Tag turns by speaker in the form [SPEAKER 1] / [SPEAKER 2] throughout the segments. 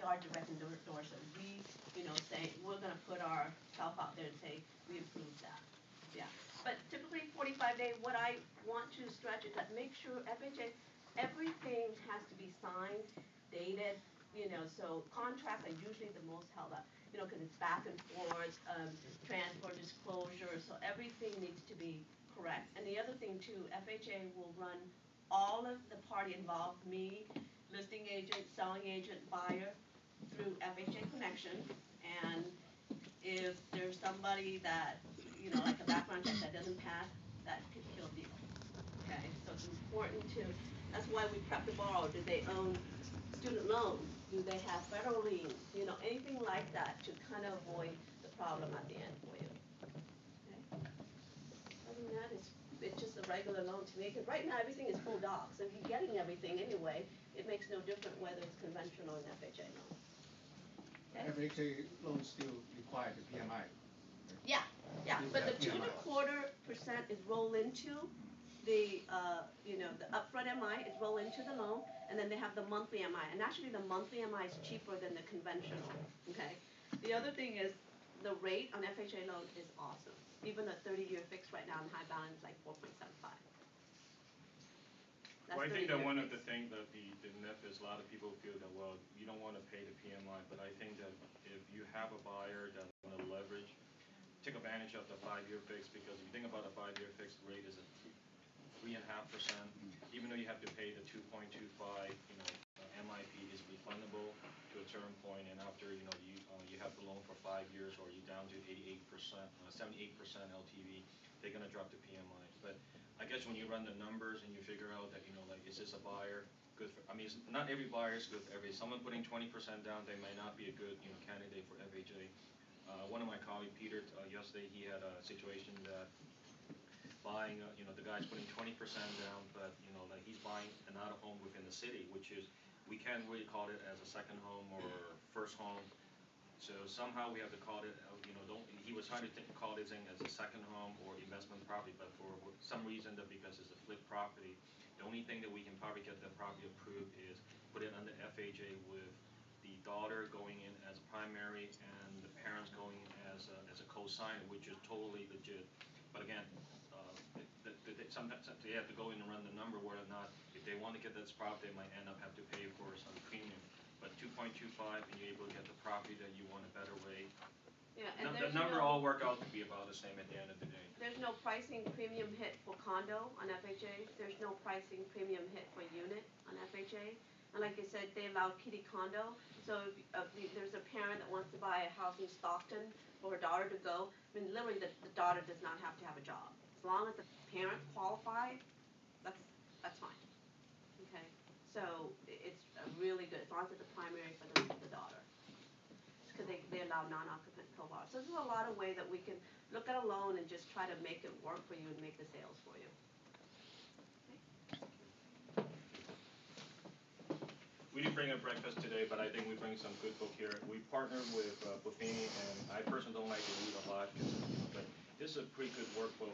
[SPEAKER 1] are direct endorser. We, say we're going to put ourselves out there and say we approve that. Yeah. But typically 45-day, what I want to stretch is that make sure FHA, everything has to be signed, dated, so contracts are usually the most held up, because it's back and forth, transfer disclosure, so everything needs to be correct. And the other thing too, FHA will run all of the party involved, me, listing agent, selling agent, buyer, through FHA Connection. And if there's somebody that, like a background check that doesn't pass, that could kill a deal. Okay, so it's important to, that's why we prep to borrow. Do they own student loans? Do they have federal liens? Anything like that to kind of avoid the problem at the end for you. Okay. Other than that, it's just a regular loan to me. Because right now everything is full docs. So if you're getting everything anyway, it makes no difference whether it's conventional or an FHA loan. Okay?
[SPEAKER 2] FHA loans still require the PMI.
[SPEAKER 1] Yeah, yeah, but the 2.25% is rolled into the, the upfront MI is rolled into the loan, and then they have the monthly MI, and actually the monthly MI is cheaper than the conventional, okay? The other thing is, the rate on FHA loan is awesome. Even a 30-year fixed right now in high balance is like 4.75.
[SPEAKER 3] Well, I think that one of the things that the myth is a lot of people feel that, well, you don't want to pay the PMI, but I think that if you have a buyer that want to leverage, take advantage of the 5-year fix, because if you think about a 5-year fixed rate is a 3.5%, even though you have to pay the 2.25, MIP is refundable to a certain point, and after you have the loan for 5 years, or you down to 88%, 78% LTV, they're gonna drop the PMI. But I guess when you run the numbers and you figure out that like, is this a buyer good for? I mean, not every buyer is good for every. Someone putting 20% down, they might not be a good candidate for FHA. One of my colleagues, Peter, yesterday he had a situation that buying, the guy's putting 20% down, but like he's buying another home within the city, which is, we can't really call it as a second home or first home. So somehow we have to call it, he was trying to call this thing as a second home or investment property, but for some reason, that because it's a flip property, the only thing that we can probably get the property approved is put it under FHA with the daughter going in as a primary and the parents going as a co-signer, which is totally legit. But again, sometimes they have to go in and run the number whether or not, if they want to get this property, they might end up have to pay for some premium. But 2.25, and you're able to get the property that you want a better rate.
[SPEAKER 1] Yeah, and
[SPEAKER 3] the number all work out to be about the same at the end of the day.
[SPEAKER 1] There's no pricing premium hit for condo on FHA. There's no pricing premium hit for unit on FHA. And like I said, they allow kitty condo. So if there's a parent that wants to buy a house in Stockton for her daughter to go, I mean, literally the daughter does not have to have a job. As long as the parent qualified, that's fine. Okay, so it's really good as long as it's a primary for the daughter, because they allow non-occupant co-borrow. So there's a lot of ways that we can look at a loan and just try to make it work for you and make the sales for you.
[SPEAKER 3] We didn't bring up breakfast today, but I think we bring some good book here. We partnered with Buffini, and I personally don't like to read a lot, but this is a pretty good workbook.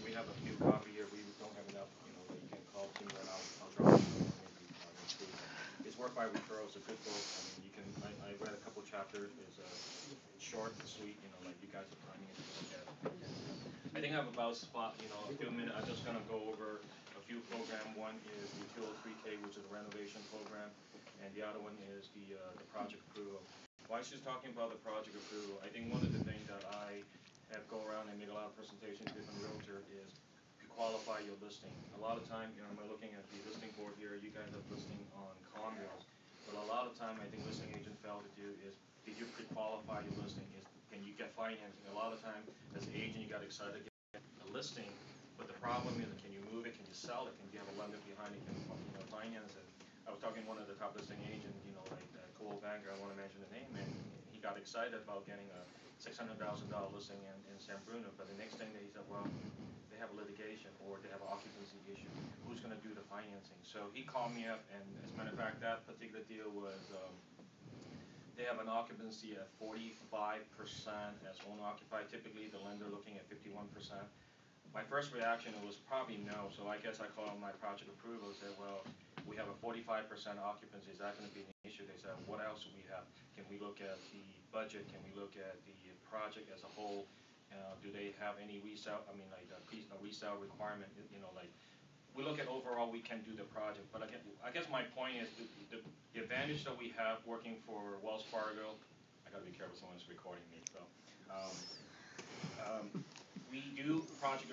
[SPEAKER 3] We have a few copy here. We don't have enough. That you can call Tim and I'll drop it. It's work by referral. It's a good book. I mean, you can. I read a couple chapters. It's short and sweet. Like you guys are finding it to look at. I think I have about a few minutes. I'm just gonna go over a few programs. One is the 203K, which is a renovation program, and the other one is the project approval. While she's talking about the project approval, I think one of the things that I have go around and make a lot of presentations to different realtor is to qualify your listing. A lot of time, I'm looking at the listing board here, you guys have listing on condos, but a lot of time I think listing agents fail to do is, did you pre-qualify your listing? Can you get financing? A lot of time, as an agent, you got excited to get a listing, but the problem is, can you move it? Can you sell it? Can you have a lender behind it? Can you finance it? I was talking to one of the top listing agents, like Coldwell Banker, I want to mention the name, and he got excited about getting a $600,000 listing in San Bruno, but the next thing that he said, well, they have a litigation or they have an occupancy issue. Who's going to do the financing? So he called me up, and as a matter of fact, that particular deal was, they have an occupancy at 45% as owner occupied. Typically, the lender looking at 51%. my first reaction was probably no, so I guess I called my project approval, said, well, we have a 45% occupancy, is that gonna be an issue? They said, what else do we have? Can we look at the budget, can we look at the project as a whole? Do they have any resale, I mean, like, a resale requirement, you know, like, we look at overall, we can do the project, but I guess my point is, the advantage that we have working for Wells Fargo, I gotta be careful, someone's recording me, so, we do project